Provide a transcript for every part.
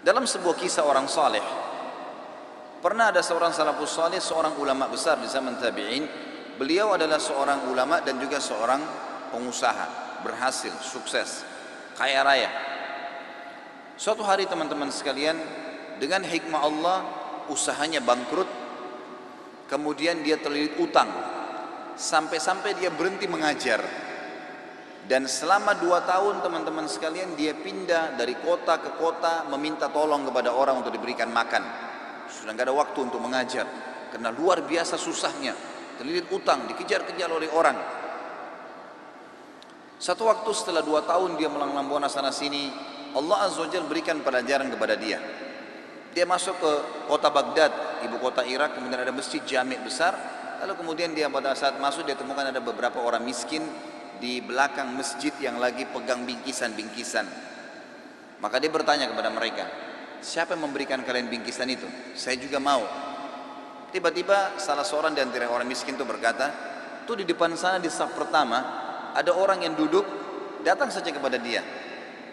Dalam sebuah kisah orang saleh, pernah ada seorang salafus saleh, seorang ulama besar di zaman tabi'in. Beliau adalah seorang ulama dan juga seorang pengusaha, berhasil, sukses, kaya raya. Suatu hari teman-teman sekalian, dengan hikmah Allah, usahanya bangkrut. Kemudian dia terlilit utang, sampai-sampai dia berhenti mengajar. Dan selama 2 tahun teman-teman sekalian, dia pindah dari kota ke kota meminta tolong kepada orang untuk diberikan makan. Sudah nggak ada waktu untuk mengajar karena luar biasa susahnya, terlilit utang, dikejar-kejar oleh orang. Satu waktu setelah 2 tahun dia melanglang buana sana sini, Allah Azza wa Jalla berikan pelajaran kepada dia. Dia masuk ke kota Baghdad, ibu kota Irak, kemudian ada masjid jami' besar. Lalu kemudian dia pada saat masuk, dia temukan ada beberapa orang miskin di belakang masjid yang lagi pegang bingkisan-bingkisan. Maka dia bertanya kepada mereka, siapa yang memberikan kalian bingkisan itu? Saya juga mau. Tiba-tiba salah seorang di antara orang miskin itu berkata, tuh di depan sana di saf pertama ada orang yang duduk, datang saja kepada dia.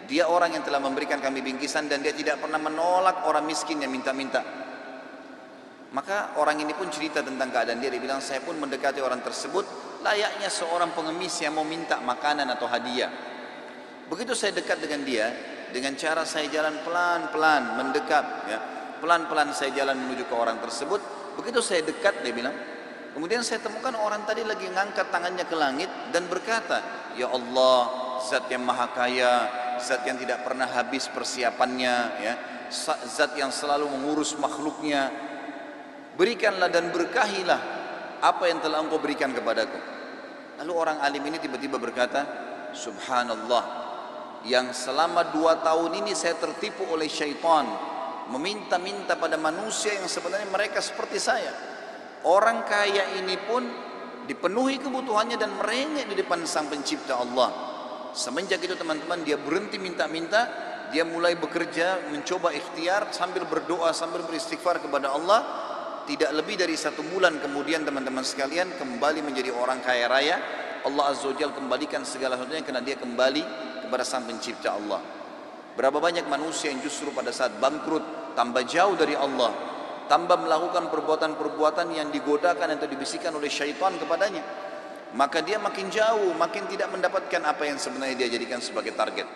Dia orang yang telah memberikan kami bingkisan dan dia tidak pernah menolak orang miskin yang minta-minta. Maka orang ini pun cerita tentang keadaan dia. Dia bilang, saya pun mendekati orang tersebut layaknya seorang pengemis yang mau minta makanan atau hadiah. Begitu saya dekat dengan dia, dengan cara saya jalan pelan-pelan mendekat, ya, pelan-pelan saya jalan menuju ke orang tersebut. Begitu saya dekat, dia bilang, kemudian saya temukan orang tadi lagi ngangkat tangannya ke langit dan berkata, ya Allah, Zat yang maha kaya, Zat yang tidak pernah habis persiapannya, ya, Zat yang selalu mengurus makhluknya, berikanlah dan berkahilah apa yang telah engkau berikan kepadaku. Lalu orang alim ini tiba-tiba berkata, subhanallah, yang selama 2 tahun ini saya tertipu oleh syaitan, meminta-minta pada manusia yang sebenarnya mereka seperti saya. Orang kaya ini pun dipenuhi kebutuhannya dan merengek di depan sang pencipta Allah. Semenjak itu teman-teman, dia berhenti minta-minta, dia mulai bekerja, mencoba ikhtiar sambil berdoa, sambil beristighfar kepada Allah. Tidak lebih dari 1 bulan kemudian teman-teman sekalian kembali menjadi orang kaya raya. Allah Azza wa Jalla kembalikan segala sesuatunya karena dia kembali kepada sang pencipta Allah. Berapa banyak manusia yang justru pada saat bangkrut tambah jauh dari Allah, tambah melakukan perbuatan-perbuatan yang digodakan atau dibisikkan oleh syaitan kepadanya, maka dia makin jauh, makin tidak mendapatkan apa yang sebenarnya dia jadikan sebagai target.